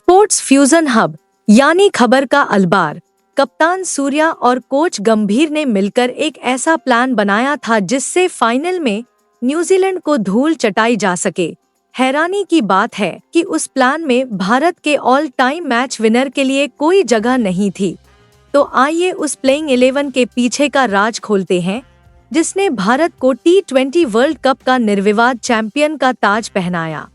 Sports fusion hub यानी खबर का अलबार। कप्तान सूर्या और कोच गंभीर ने मिलकर एक ऐसा प्लान बनाया था जिससे फाइनल में न्यूजीलैंड को धूल चटाई जा सके। हैरानी की बात है कि उस प्लान में भारत के ऑल टाइम मैच विनर के लिए कोई जगह नहीं थी। तो आइए उस प्लेइंग 11 के पीछे का राज खोलते हैं जिसने भारत को T20 वर्ल्ड कप का निर्विवाद चैंपियन का ताज पहनाया।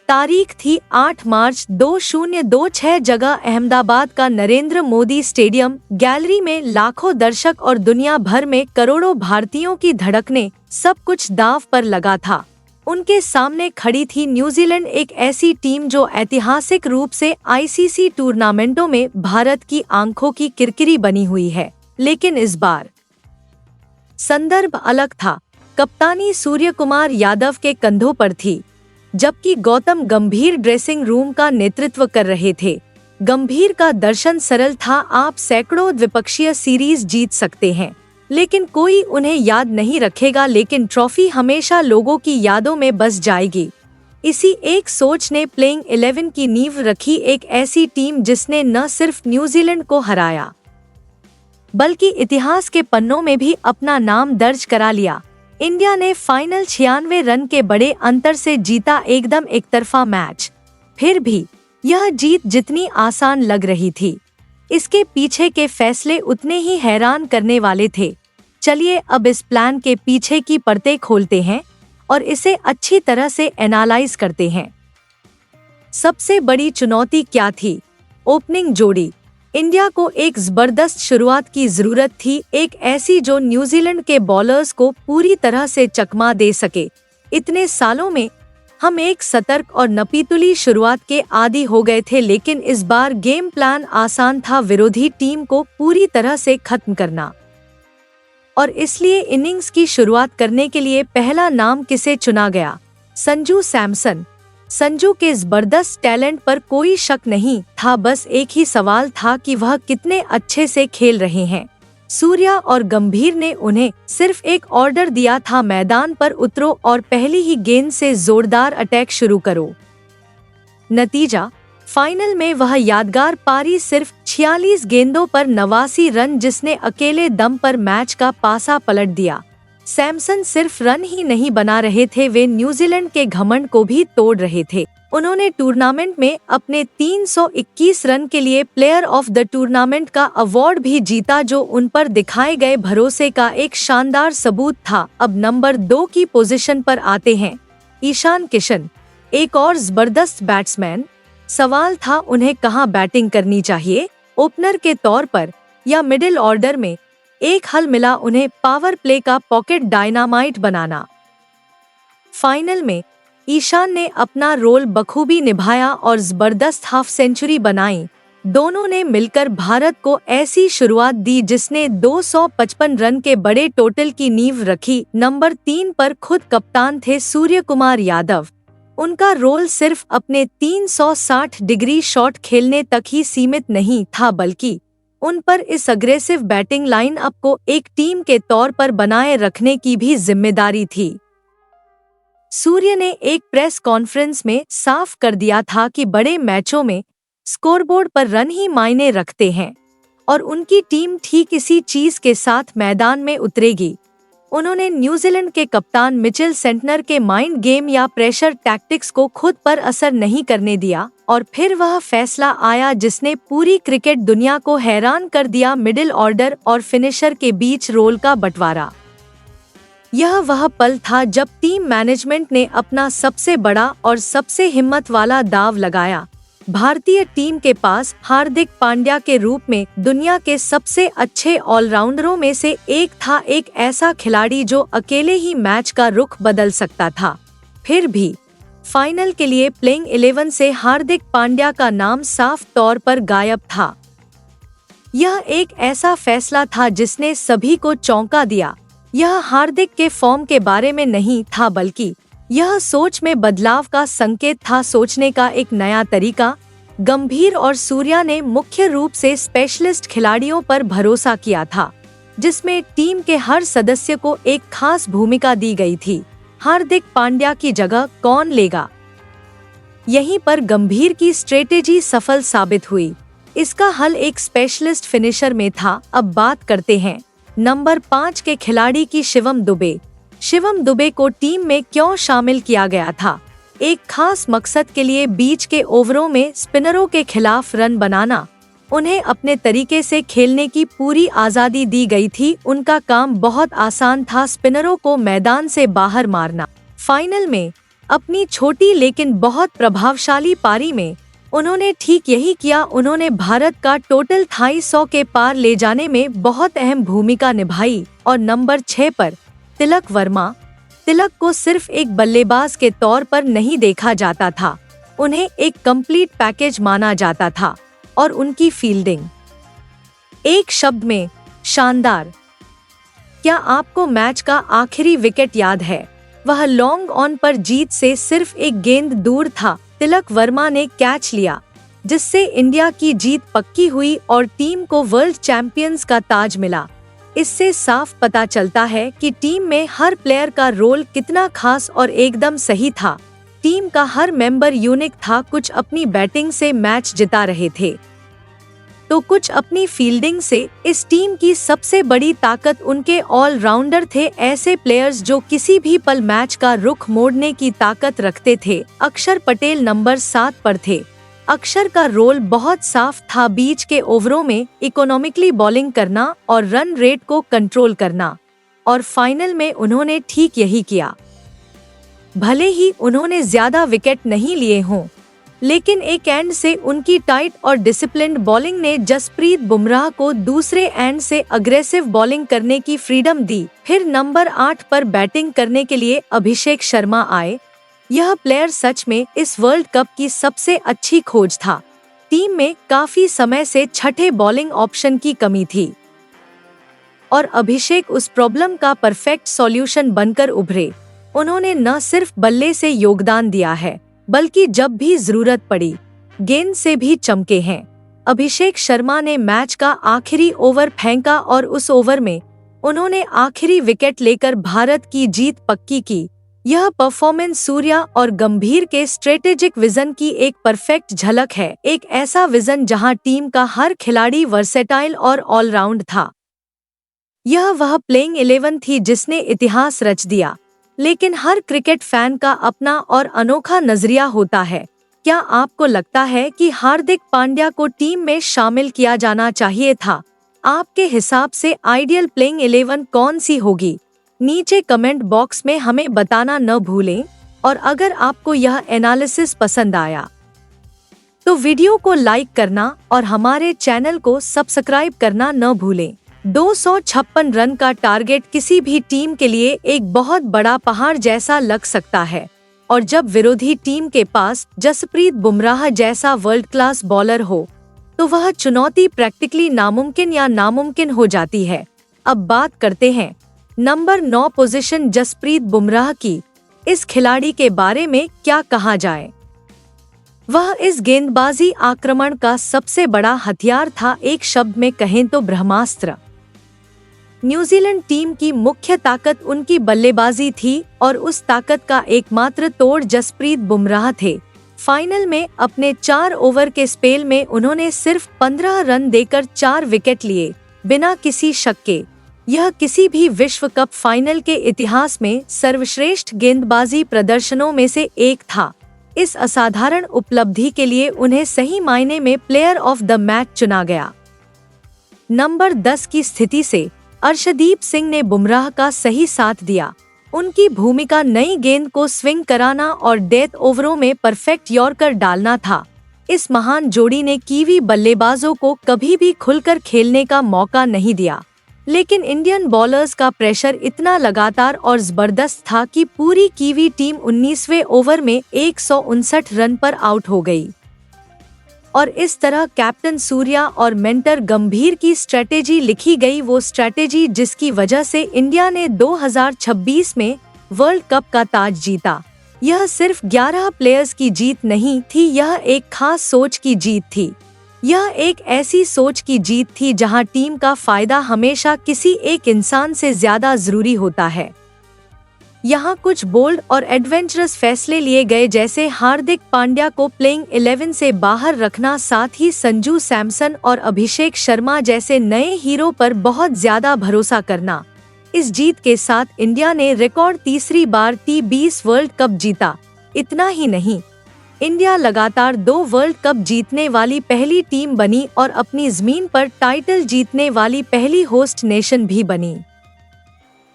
तारीख थी 8 मार्च 2026। जगह अहमदाबाद का नरेंद्र मोदी स्टेडियम। गैलरी में लाखों दर्शक और दुनिया भर में करोड़ों भारतीयों की धड़कनें। सब कुछ दांव पर लगा था। उनके सामने खड़ी थी न्यूजीलैंड, एक ऐसी टीम जो ऐतिहासिक रूप से आईसीसी टूर्नामेंटों में भारत की आंखों की किरकिरी बनी हुई है। लेकिन इस बार संदर्भ अलग था। कप्तानी सूर्य कुमार यादव के कंधों पर थी, जबकि गौतम गंभीर ड्रेसिंग रूम का नेतृत्व कर रहे थे। गंभीर का दर्शन सरल था, आप सैकड़ों द्विपक्षीय सीरीज जीत सकते हैं, लेकिन कोई उन्हें याद नहीं रखेगा, लेकिन ट्रॉफी हमेशा लोगों की यादों में बस जाएगी। इसी एक सोच ने प्लेइंग 11 की नींव रखी, एक ऐसी टीम जिसने न सिर्फ न्यूजीलैंड को हराया बल्कि इतिहास के पन्नों में भी अपना नाम दर्ज करा लिया। इंडिया ने फाइनल 96 रन के बड़े अंतर से जीता, एकदम एकतरफा मैच। फिर भी यह जीत जितनी आसान लग रही थी, इसके पीछे के फैसले उतने ही हैरान करने वाले थे। चलिए अब इस प्लान के पीछे की परतें खोलते हैं और इसे अच्छी तरह से एनालाइज करते हैं। सबसे बड़ी चुनौती क्या थी? ओपनिंग जोड़ी। इंडिया को एक जबरदस्त शुरुआत की जरूरत थी, एक ऐसी जो न्यूजीलैंड के बॉलर्स को पूरी तरह से चकमा दे सके। इतने सालों में हम एक सतर्क और नपीतुली शुरुआत के आदी हो गए थे, लेकिन इस बार गेम प्लान आसान था, विरोधी टीम को पूरी तरह से खत्म करना। और इसलिए इनिंग्स की शुरुआत करने के लिए पहला नाम किसे चुना गया? संजू सैमसन। संजू के जबरदस्त टैलेंट पर कोई शक नहीं था, बस एक ही सवाल था कि वह कितने अच्छे से खेल रहे हैं। सूर्या और गंभीर ने उन्हें सिर्फ एक ऑर्डर दिया था, मैदान पर उतरो और पहली ही गेंद से जोरदार अटैक शुरू करो। नतीजा, फाइनल में वह यादगार पारी, सिर्फ 46 गेंदों पर 89 रन, जिसने अकेले दम पर मैच का पासा पलट दिया। सैमसन सिर्फ रन ही नहीं बना रहे थे, वे न्यूजीलैंड के घमंड को भी तोड़ रहे थे। उन्होंने टूर्नामेंट में अपने 321 रन के लिए प्लेयर ऑफ द टूर्नामेंट का अवार्ड भी जीता, जो उन पर दिखाए गए भरोसे का एक शानदार सबूत था। अब नंबर 2 की पोजीशन पर आते हैं। ईशान किशन, एक और जबरदस्त बैट्समैन। सवाल था उन्हें कहां बैटिंग करनी चाहिए, ओपनर के तौर पर या मिडिल ऑर्डर में। एक हल मिला उन्हें, पावर प्ले का पॉकेट डायनामाइट बनाना। फाइनल में ईशान ने अपना रोल बखूबी निभाया और जबरदस्त हाफ सेंचुरी बनाई। दोनों ने मिलकर भारत को ऐसी शुरुआत दी जिसने 255 रन के बड़े टोटल की नींव रखी। नंबर 3 पर खुद कप्तान थे सूर्य कुमार यादव। उनका रोल सिर्फ अपने 360 डिग्री शॉट खेलने तक ही सीमित नहीं था, बल्कि उन पर इस अग्रेसिव बैटिंग लाइनअप को एक टीम के तौर पर बनाए रखने की भी जिम्मेदारी थी। सूर्य ने एक प्रेस कॉन्फ्रेंस में साफ कर दिया था कि बड़े मैचों में स्कोरबोर्ड पर रन ही मायने रखते हैं और उनकी टीम ठीक इसी चीज के साथ मैदान में उतरेगी। उन्होंने न्यूजीलैंड के कप्तान मिचेल सेंटनर के माइंड गेम या प्रेशर टैक्टिक्स को खुद पर असर नहीं करने दिया, और फिर वह फैसला आया जिसने पूरी क्रिकेट दुनिया को हैरान कर दिया, मिडिल ऑर्डर और फिनिशर के बीच रोल का बंटवारा। यह वह पल था जब टीम मैनेजमेंट ने अपना सबसे बड़ा और सबसे हिम्मत वाला दांव लगाया। भारतीय टीम के पास हार्दिक पांड्या के रूप में दुनिया के सबसे अच्छे ऑलराउंडरों में से एक था, एक ऐसा खिलाड़ी जो अकेले ही मैच का रुख बदल सकता था। फिर भी फाइनल के लिए प्लेइंग 11 से हार्दिक पांड्या का नाम साफ तौर पर गायब था। यह एक ऐसा फैसला था जिसने सभी को चौंका दिया। यह हार्दिक के फॉर्म के बारे में नहीं था, बल्कि यह सोच में बदलाव का संकेत था, सोचने का एक नया तरीका। गंभीर और सूर्या ने मुख्य रूप से स्पेशलिस्ट खिलाड़ियों पर भरोसा किया था, जिसमें टीम के हर सदस्य को एक खास भूमिका दी गई थी। हार्दिक पांड्या की जगह कौन लेगा? यहीं पर गंभीर की स्ट्रेटेजी सफल साबित हुई। इसका हल एक स्पेशलिस्ट फिनिशर में था। अब बात करते हैं नंबर 5 के खिलाड़ी की, शिवम दुबे। शिवम दुबे को टीम में क्यों शामिल किया गया था? एक खास मकसद के लिए बीच के ओवरों में स्पिनरों के खिलाफ रन बनाना। उन्हें अपने तरीके से खेलने की पूरी आज़ादी दी गई थी। उनका काम बहुत आसान था, स्पिनरों को मैदान से बाहर मारना। फाइनल में अपनी छोटी लेकिन बहुत प्रभावशाली पारी में उन्होंने ठीक यही किया। उन्होंने भारत का टोटल 250 के पार ले जाने में बहुत अहम भूमिका निभाई। और नंबर 6 पर तिलक वर्मा। तिलक को सिर्फ एक बल्लेबाज के तौर पर नहीं देखा जाता था, उन्हें एक कंप्लीट पैकेज माना जाता था। और उनकी फील्डिंग, एक शब्द में, शानदार। क्या आपको मैच का आखिरी विकेट याद है? वह लॉन्ग ऑन पर जीत से सिर्फ एक गेंद दूर था। तिलक वर्मा ने कैच लिया, जिससे इंडिया की जीत पक्की हुई और टीम को वर्ल्ड चैंपियंस का ताज मिला। इससे साफ पता चलता है कि टीम में हर प्लेयर का रोल कितना खास और एकदम सही था। टीम का हर मेंबर यूनिक था, कुछ अपनी बैटिंग से मैच जिता रहे थे तो कुछ अपनी फील्डिंग से। इस टीम की सबसे बड़ी ताकत उनके ऑलराउंडर थे, ऐसे प्लेयर्स जो किसी भी पल मैच का रुख मोड़ने की ताकत रखते थे। अक्षर पटेल नंबर 7 पर थे। अक्षर का रोल बहुत साफ था, बीच के ओवरों में इकोनॉमिकली बॉलिंग करना और रन रेट को कंट्रोल करना। और फाइनल में उन्होंने ठीक यही किया। भले ही उन्होंने ज्यादा विकेट नहीं लिए हों, लेकिन एक एंड से उनकी टाइट और डिसिप्लिन्ड बॉलिंग ने जसप्रीत बुमराह को दूसरे एंड से अग्रेसिव बॉलिंग करने की फ्रीडम दी। फिर नंबर 8 पर बैटिंग करने के लिए अभिषेक शर्मा आए। यह प्लेयर सच में इस वर्ल्ड कप की सबसे अच्छी खोज था। टीम में काफी समय से छठे बॉलिंग ऑप्शन की कमी थी और अभिषेक उस प्रॉब्लम का परफेक्ट सॉल्यूशन बनकर उभरे। उन्होंने न सिर्फ बल्ले से योगदान दिया है, बल्कि जब भी जरूरत पड़ी गेंद से भी चमके हैं। अभिषेक शर्मा ने मैच का आखिरी ओवर फेंका और उस ओवर में उन्होंने आखिरी विकेट लेकर भारत की जीत पक्की की। यह परफॉर्मेंस सूर्या और गंभीर के स्ट्रेटेजिक विजन की एक परफेक्ट झलक है, एक ऐसा विजन जहां टीम का हर खिलाड़ी वर्सेटाइल और ऑलराउंड था। यह वह प्लेइंग 11 थी जिसने इतिहास रच दिया। लेकिन हर क्रिकेट फैन का अपना और अनोखा नजरिया होता है। क्या आपको लगता है कि हार्दिक पांड्या को टीम में शामिल किया जाना चाहिए था? आपके हिसाब से आइडियल प्लेइंग 11 कौन सी होगी? नीचे कमेंट बॉक्स में हमें बताना न भूलें। और अगर आपको यह एनालिसिस पसंद आया तो वीडियो को लाइक करना और हमारे चैनल को सब्सक्राइब करना न भूलें। 256 रन का टारगेट किसी भी टीम के लिए एक बहुत बड़ा पहाड़ जैसा लग सकता है, और जब विरोधी टीम के पास जसप्रीत बुमराह जैसा वर्ल्ड क्लास बॉलर हो तो वह चुनौती प्रैक्टिकली नामुमकिन या नामुमकिन हो जाती है। अब बात करते हैं नंबर 9 पोजीशन जसप्रीत बुमराह की। इस खिलाड़ी के बारे में क्या कहा जाए? वह इस गेंदबाजी आक्रमण का सबसे बड़ा हथियार था, एक शब्द में कहें तो ब्रह्मास्त्र। न्यूजीलैंड टीम की मुख्य ताकत उनकी बल्लेबाजी थी और उस ताकत का एकमात्र तोड़ जसप्रीत बुमराह थे। फाइनल में अपने 4 ओवर के स्पेल में उन्होंने सिर्फ 15 रन देकर 4 विकेट लिए, बिना किसी शक के। यह किसी भी विश्व कप फाइनल के इतिहास में सर्वश्रेष्ठ गेंदबाजी प्रदर्शनों में से एक था। इस असाधारण उपलब्धि के लिए उन्हें सही मायने में प्लेयर ऑफ द मैच चुना गया। नंबर 10 की स्थिति से अर्शदीप सिंह ने बुमराह का सही साथ दिया। उनकी भूमिका नई गेंद को स्विंग कराना और डेथ ओवरों में परफेक्ट यॉर्कर डालना था। इस महान जोड़ी ने कीवी बल्लेबाजों को कभी भी खुलकर खेलने का मौका नहीं दिया, लेकिन इंडियन बॉलर्स का प्रेशर इतना लगातार और जबरदस्त था कि पूरी कीवी टीम 19वें ओवर में 159 रन पर आउट हो गई। और इस तरह कैप्टन सूर्या और मेंटर गंभीर की स्ट्रेटेजी लिखी गई, वो स्ट्रेटेजी जिसकी वजह से इंडिया ने 2026 में वर्ल्ड कप का ताज जीता। यह सिर्फ 11 प्लेयर्स की जीत नहीं थी, यह एक खास सोच की जीत थी। यह एक ऐसी सोच की जीत थी जहां टीम का फायदा हमेशा किसी एक इंसान से ज्यादा जरूरी होता है। यहाँ कुछ बोल्ड और एडवेंचरस फैसले लिए गए, जैसे हार्दिक पांड्या को प्लेइंग 11 से बाहर रखना, साथ ही संजू सैमसन और अभिषेक शर्मा जैसे नए हीरो पर बहुत ज्यादा भरोसा करना। इस जीत के साथ इंडिया ने रिकॉर्ड तीसरी बार T20 वर्ल्ड कप जीता। इतना ही नहीं, इंडिया लगातार 2 वर्ल्ड कप जीतने वाली पहली टीम बनी और अपनी जमीन पर टाइटल जीतने वाली पहली होस्ट नेशन भी बनी।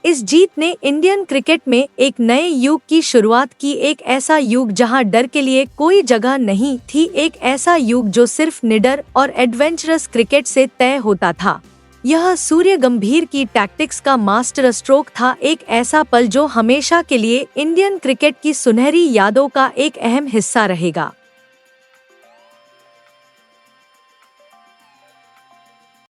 इस जीत ने इंडियन क्रिकेट में एक नए युग की शुरुआत की, एक ऐसा युग जहां डर के लिए कोई जगह नहीं थी, एक ऐसा युग जो सिर्फ निडर और एडवेंचरस क्रिकेट से तय होता था। यह सूर्य गंभीर की टैक्टिक्स का मास्टर स्ट्रोक था, एक ऐसा पल जो हमेशा के लिए इंडियन क्रिकेट की सुनहरी यादों का एक अहम हिस्सा रहेगा।